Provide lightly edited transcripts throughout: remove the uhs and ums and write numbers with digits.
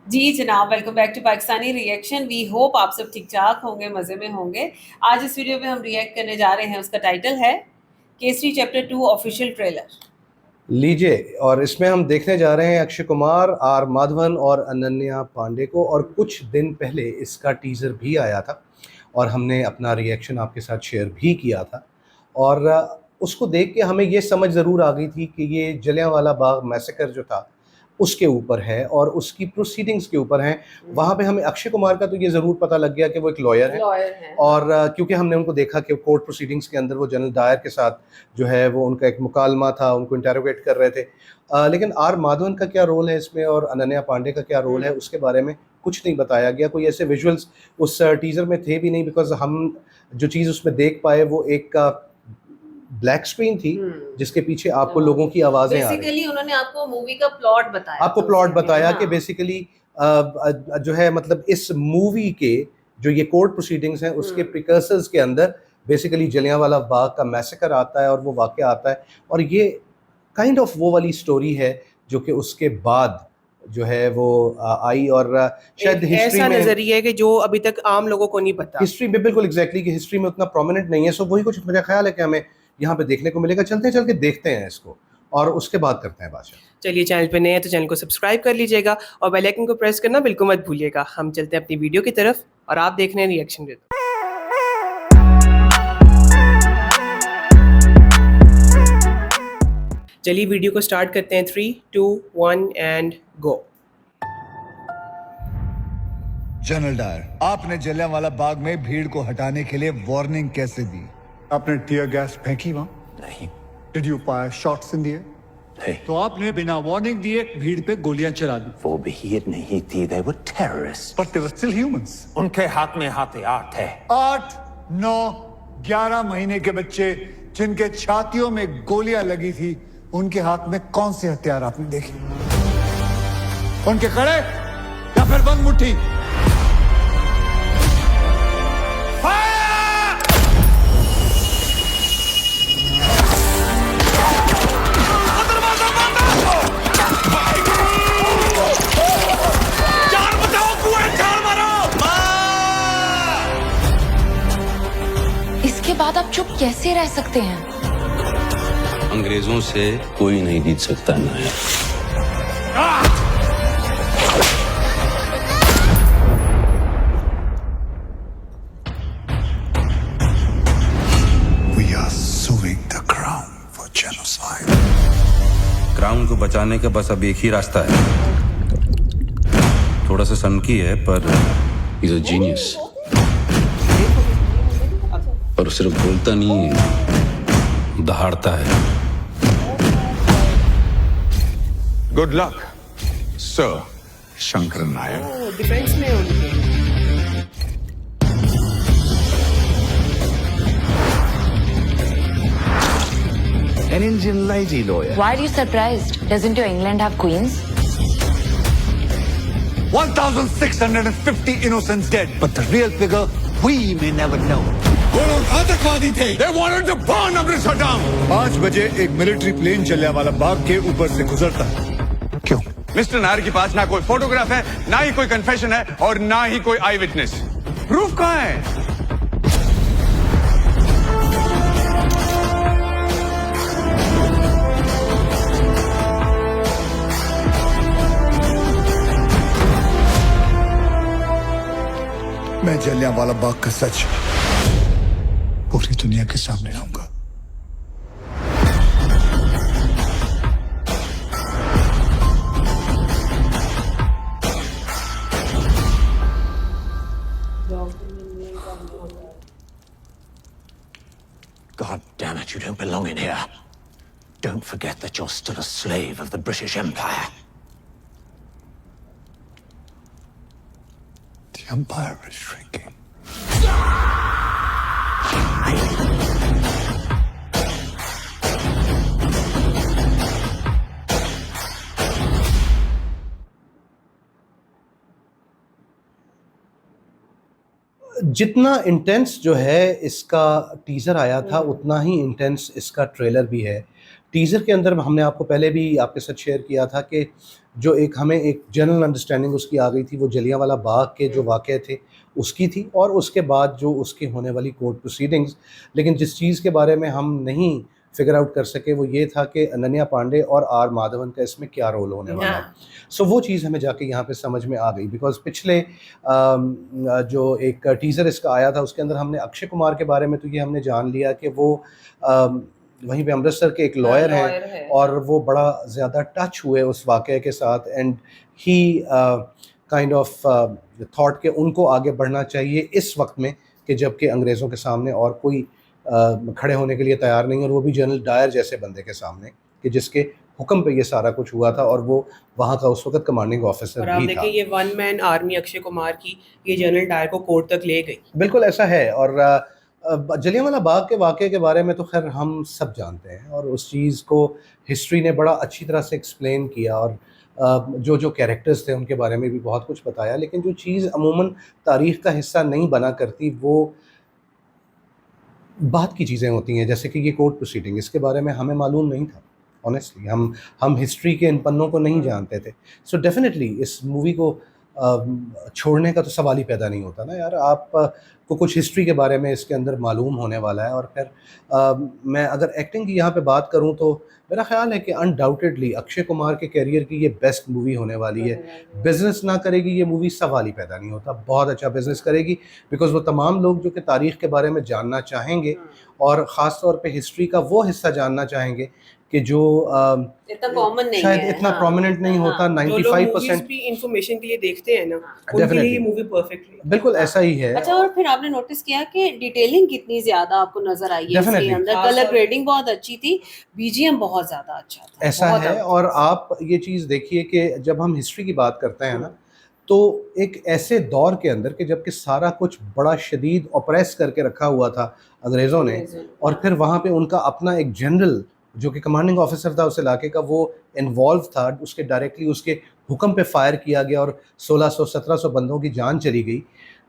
जी जनाब, welcome back to Pakistani reaction. We hope आप सब ठीक ठाक होंगे, मज़े में होंगे। आज इस वीडियो में हम रिएक्ट करने जा रहे हैं, उसका टाइटल है केसरी चैप्टर 2 ऑफिशियल ट्रेलर। लीजिए, और इसमें हम देखने जा रहे हैं अक्षय कुमार, आर माधवन और अनन्या पांडे को। और कुछ दिन पहले इसका टीज़र भी आया था और हमने अपना रिएक्शन आपके साथ शेयर भी किया था। और उसको देख के हमें ये समझ ज़रूर आ गई थी कि ये जलियांवाला बाग मैसेकर जो था उसके ऊपर है और उसकी प्रोसीडिंग्स के ऊपर हैं। वहाँ पे हमें अक्षय कुमार का तो ये ज़रूर पता लग गया कि वो एक लॉयर है। और क्योंकि हमने उनको देखा कि कोर्ट प्रोसीडिंग्स के अंदर वो जनरल डायर के साथ जो है वो उनका एक मुकालमा था, उनको इंटेरोगेट कर रहे थे। लेकिन आर माधवन का क्या रोल है इसमें और अनन्या पांडे का क्या रोल है उसके बारे में कुछ नहीं बताया गया। कोई ऐसे विजुअल्स उस टीजर में थे भी नहीं, बिकॉज हम जो चीज़ उसमें देख पाए वो एक ब्लैक स्क्रीन थी जिसके पीछे आपको लोगों की आवाजें आ रही। बेसिकली उन्होंने आपको मूवी का प्लॉट बताया, आपको प्लॉट बताया कि बेसिकली जो है मतलब इस मूवी के जो ये कोर्ट प्रोसीडिंग्स हैं उसके प्रिकर्सर्स के अंदर बेसिकली जलियांवाला बाग का मैसेकर आता है और वो वाकया आता है। और ये काइंड ऑफ वो वाली स्टोरी है जो कि उसके बाद जो है वो आई। और शायद हिस्ट्री ऐसा में नजरिया है कि जो अभी तक आम लोगों को नहीं पता। हिस्ट्री में बिल्कुल एग्जैक्टली कि हिस्ट्री में उतना प्रोमिनेंट नहीं है। सो वही कुछ मेरा ख्याल है कि हमें यहाँ पे देखने को मिलेगा। चलते चल के देखते हैं इसको और उसके बाद करते हैं बात। चलिए, चैनल पे नए हैं तो चैनल को सब्सक्राइब कर लीजिएगा और बेल आइकन को प्रेस करना बिल्कुल मत भूलिएगा। हम चलते हैं अपनी वीडियो की तरफ और आप देख रहे हैं रिएक्शन वीडियो। चलिए वीडियो को स्टार्ट करते हैं। 3, 2, 1 एंड गो। जनरल डायर, आपने जलियांवाला बाग में भीड़ को हटाने के लिए वार्निंग कैसे दी? आपने टीयर गैस फेंकी वहां? नहीं। Did you fire shots in the air? नहीं। तो आपने बिना वार्निंग दिए भीड़ पे गोलियां चला दी। वो भीड़ नहीं थी, they were terrorists। But they were still humans. उनके हाथ में हथियार थे। 8, 9, 11 महीने के बच्चे जिनके छातियों में गोलियां लगी थी, उनके हाथ में कौन से हथियार आपने देखे? उनके कड़े या फिर बंद मुट्ठी? इसके बाद आप चुप कैसे रह सकते हैं? अंग्रेजों से कोई नहीं जीत सकता नायक। We are suing the crown for genocide। Crown को बचाने का बस अब एक ही रास्ता है। थोड़ा सा सनकी है पर इज अ जीनियस। और सिर्फ बोलता नहीं है, दहाड़ता है। गुड लक सर शंकर नायक। डिफेंस में उनके An Indian lady lawyer। Why are you surprised? Doesn't your England have queens? 1650 innocents dead, but the real figure we may never know। वो लोग आतंकवादी थे। They wanted to burn Amritsar down। 5 बजे एक military plane Jallianwala Bagh के ऊपर से गुजरता है। क्यों? मिस्टर नायर के पास ना कोई फोटोग्राफ है, ना ही कोई कन्फेशन है और ना ही कोई आई विटनेस। प्रूफ कहाँ है? मैं जलियांवाला बाग का सच पूरी दुनिया के सामने लाऊंगा। God damn it, you don't belong in here। Don't forget that you're still a slave of the British Empire। The empire is shrinking। जितना इंटेंस जो है इसका टीज़र आया था उतना ही इंटेंस इसका ट्रेलर भी है। टीज़र के अंदर हमने आपको पहले भी आपके साथ शेयर किया था कि जो एक हमें एक जनरल अंडरस्टैंडिंग उसकी आ गई थी वो जलियांवाला बाग के जो वाक़े थे उसकी थी, और उसके बाद जो उसकी होने वाली कोर्ट प्रोसीडिंग्स। लेकिन जिस चीज़ के बारे में हम नहीं फिगर आउट कर सके वो ये था कि अनन्या पांडे और आर माधवन का इसमें क्या रोल होने वाला है। सो वो चीज़ हमें जाके यहाँ पे समझ में आ गई, बिकॉज पिछले जो एक टीज़र इसका आया था उसके अंदर हमने अक्षय कुमार के बारे में तो ये हमने जान लिया कि वो वहीं पे अमृतसर के एक लॉयर हैं और वो बड़ा ज़्यादा टच हुए उस वाक़े के साथ, and he kind of thought कि उनको आगे बढ़ना चाहिए इस वक्त में कि जबकि अंग्रेज़ों के सामने और कोई खड़े होने के लिए तैयार नहीं, और वो भी जनरल डायर जैसे बंदे के सामने कि जिसके हुक्म पे ये सारा कुछ हुआ था, और वो वहाँ का उस वक्त कमांडिंग ऑफिसर और आप भी था। देखिए ये one man army Akshay Kumar की ये जनरल डायर को कोर्ट तक ले गई। बिल्कुल ऐसा है। और जलियांवाला बाग के वाक़े के बारे में तो खैर हम सब जानते हैं, और उस चीज़ को हिस्ट्री ने बड़ा अच्छी तरह से एक्सप्लेन किया, और जो जो कैरेक्टर्स थे उनके बारे में भी बहुत कुछ बताया। लेकिन जो चीज़ अमूमन तारीख़ का हिस्सा नहीं बना करती वो बात की चीज़ें होती हैं, जैसे कि ये कोर्ट प्रोसीडिंग, इसके बारे में हमें मालूम नहीं था ऑनेस्टली। हम हिस्ट्री के इन पन्नों को नहीं जानते थे। सो डेफिनेटली इस मूवी को छोड़ने का तो सवाल ही पैदा नहीं होता ना यार। आप को कुछ हिस्ट्री के बारे में इसके अंदर मालूम होने वाला है। और फिर मैं अगर एक्टिंग की यहाँ पे बात करूँ तो मेरा ख्याल है कि अनडाउटेडली अक्षय कुमार के कैरियर की ये बेस्ट मूवी होने वाली है। बिज़नेस ना करेगी ये मूवी सवाल ही पैदा नहीं होता, बहुत अच्छा बिज़नेस करेगी, बिकॉज़ वो तमाम लोग जो कि तारीख़ के बारे में जानना चाहेंगे और ख़ास तौर पे हिस्ट्री का वो हिस्सा जानना चाहेंगे कि जो इतना कॉमन नहीं शायद है, इतना प्रोमिनेंट नहीं होता। 95% भी इंफॉर्मेशन के लिए देखते हैं ना, उनके लिए ये मूवी परफेक्ट है। बिल्कुल ऐसा ही है। अच्छा, और फिर आपने नोटिस किया कि डिटेलिंग कितनी ज्यादा आपको नजर आई है इसके अंदर, कलर ग्रेडिंग बहुत अच्छी थी, बीजीएम बहुत ज्यादा अच्छा था। ऐसा है। और आप ये चीज़ देखिए कि जब हम हिस्ट्री की बात करते हैं ना, तो एक ऐसे दौर के अंदर कि जबकि सारा कुछ बड़ा शदीद ऑप्रेस करके रखा हुआ था अंग्रेज़ों ने, और फिर वहाँ पे उनका अपना एक जनरल जो कि कमांडिंग ऑफिसर था उस इलाके का, वो इन्वॉल्व था, उसके डायरेक्टली उसके हुक्म पे फायर किया गया और 1600-1700 बंदों की जान चली गई।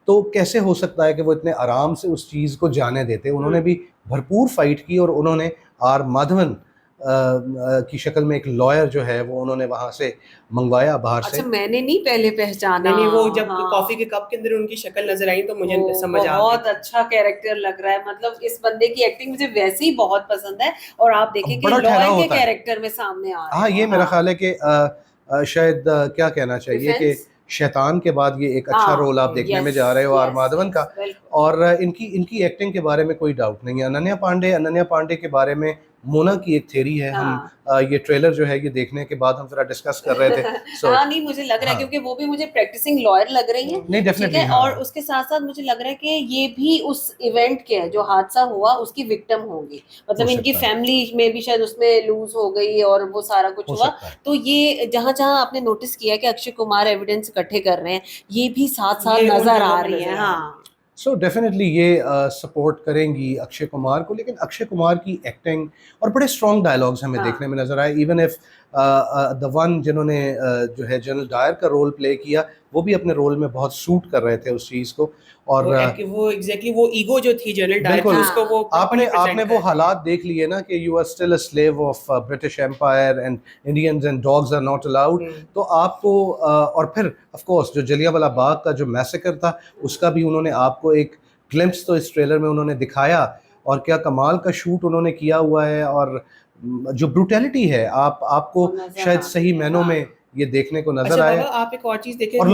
तो कैसे हो सकता है कि वो इतने आराम से उस चीज़ को जाने देते? उन्होंने भी भरपूर फाइट की, और उन्होंने आर माधवन की शक्ल में एक लॉयर जो है वो उन्होंने वहाँ से मंगवाया बाहर से। अच्छा, मैंने नहीं पहले पहचाना। नहीं, वो जब कॉफी के कप के अंदर उनकी शक्ल नजर आई तो मुझे समझ आ गया। बहुत अच्छा कैरेक्टर लग रहा है, मतलब इस बंदे की एक्टिंग मुझे वैसे ही बहुत पसंद है, और आप देखिए कि लॉयर के कैरेक्टर में सामने आ रहा है। हाँ, ये मेरा ख्याल है कि शायद क्या कहना चाहिए कि शैतान के बाद ये एक अच्छा रोल आप देखने में जा रहे हो आर माधवन का। और इनकी एक्टिंग के बारे में कोई डाउट नहीं है। अनन्या पांडे के बारे में मोना की एक थ्योरी है। हम ये ट्रेलर जो है ये देखने के बाद हम जरा डिस्कस कर रहे थे। हाँ, नहीं मुझे लग रहा है क्योंकि वो भी मुझे प्रैक्टिसिंग लॉयर लग रही है। नहीं, डेफिनेटली। और उसके साथ साथ मुझे लग रहा है कि ये भी उस इवेंट के जो हादसा हुआ उसकी विक्टिम होंगी, मतलब इनकी फैमिली में भी शायद उसमें लूज हो गई और वो सारा कुछ हुआ। तो ये जहाँ जहाँ आपने नोटिस किया कि अक्षय कुमार एविडेंस इकट्ठे कर रहे हैं, ये भी साथ साथ नजर आ रही है। हाँ, सो डेफिनेटली ये सपोर्ट करेंगी अक्षय कुमार को। लेकिन अक्षय कुमार की एक्टिंग और बड़े स्ट्रॉन्ग डायलॉग्स हमें देखने में नजर आए। इवन इफ द वन जिन्होंने जो है जनरल डायर का रोल प्ले किया, वो भी अपने रोल में बहुत सूट कर रहे थे उस चीज़ को। और वो एग्जैक्टली वो ईगो जो थी जनरल डायर की, उसको वो आपने वो हालात देख लिए ना कि you are still a slave of British empire and Indians and dogs are not allowed. तो आपको और फिर ऑफ कोर्स जो जलियांवाला बाग का जो मैसेकर था उसका भी उन्होंने आपको एक ग्लिम्प्स तो इस ट्रेलर में उन्होंने दिखाया, और क्या कमाल का शूट उन्होंने किया हुआ है। और जो ब्रूटैलिटी है आपको शायद सही मायनों में ये देखने को नजर आए। आप एक और चीज देखें, और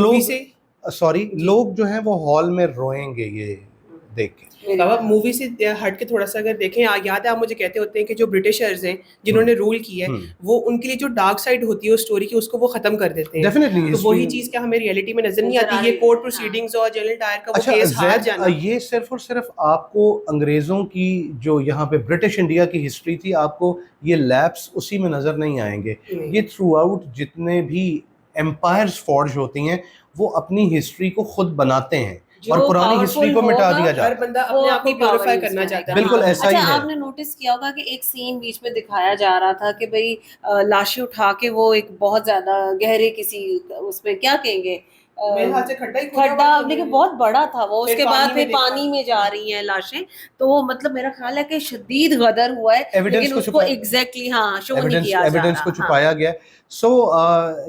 लोग जो हैं वो हॉल में रोएंगे ये देख के। बाबा मूवी से हट के थोड़ा सा अगर देखें, याद है आप मुझे कहते होते हैं कि जो ब्रिटिशर्स हैं जिन्होंने रूल किया है, वो उनके लिए जो डार्क साइड होती है उस स्टोरी की उसको वो खत्म कर देते हैं। डेफिनेटली। तो वही चीज क्या हमें रियलिटी में नजर नहीं आती? ये कोर्ट प्रोसीडिंग्स और जनरल डायर का वो केस हार जाना, ये सिर्फ और सिर्फ आपको अंग्रेजों की जो यहाँ पे ब्रिटिश इंडिया की हिस्ट्री थी, आपको ये लैप्स उसी में नजर नहीं आएंगे। ये थ्रू आउट जितने भी एम्पायर्स फॉर्ज होती हैं वो अपनी हिस्ट्री को खुद बनाते हैं और पुरानी हिस्ट्री को मिटा दिया जाता है। हर बंदा अपने आप को प्योरीफाई करना चाहता है। बिल्कुल ऐसा ही है। आपने नोटिस किया होगा कि एक सीन बीच में दिखाया जा रहा था कि भाई लाशें उठा के वो एक बहुत ज्यादा गहरे किसी उसमें क्या कहेंगे मेरे ख्याल से खड्डा ही खोदा खड्डा, हुआ था लेकिन उन्होंने। बहुत बड़ा था वो। फिर उसके बाद पानी में फिर देखा। पानी में जा रही हैं लाशें, तो मतलब मेरा ख्याल है कि शदीद गदर हुआ है, Evidence लेकिन को उसको छुपाया- एग्जैक्टली हाँ शो नहीं एविडेंस किया जा एविडेंस रहा। को छुपाया गया है। सो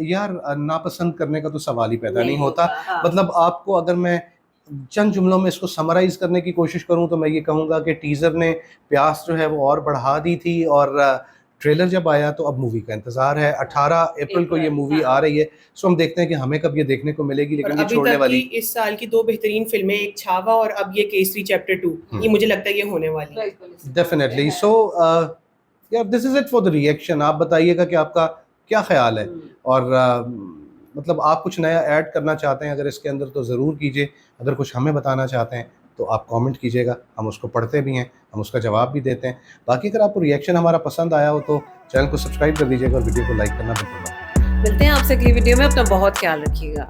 यार नापसंद करने का तो सवाल ही पैदा नहीं होता। हाँ। मतलब आपको अगर मैं चंद जुमलों में इसको समराइज करने की कोशिश करूं तो मैं ये कहूंगा कि टीजर ने प्यास जो है वो और बढ़ा दी थी, और ट्रेलर जब आया तो अब मूवी का इंतजार है। 18 अप्रैल को ये मूवी आ रही है। सो हम देखते हैं कि हमें कब ये देखने को मिलेगी, और लेकिन ये अभी छोड़ने तक वाली की इस साल की 2 बेहतरीन फिल्में, एक छावा और अब ये केसरी चैप्टर 2, ये मुझे लगता है ये होने वाली है। डेफिनेटली। सो यार this is it for the reaction. आप बताइएगा कि आपका क्या ख्याल है, और मतलब आप कुछ नया ऐड करना चाहते हैं अगर इसके अंदर तो ज़रूर कीजिए। अगर कुछ हमें बताना चाहते हैं तो आप कमेंट कीजिएगा, हम उसको पढ़ते भी हैं, हम उसका जवाब भी देते हैं। बाकी अगर आपको रिएक्शन हमारा पसंद आया हो तो चैनल को सब्सक्राइब कर दीजिएगा और वीडियो को लाइक करना बिल्कुल मत भूलिएगा। मिलते हैं आपसे अगली वीडियो में, अपना बहुत ख्याल रखिएगा।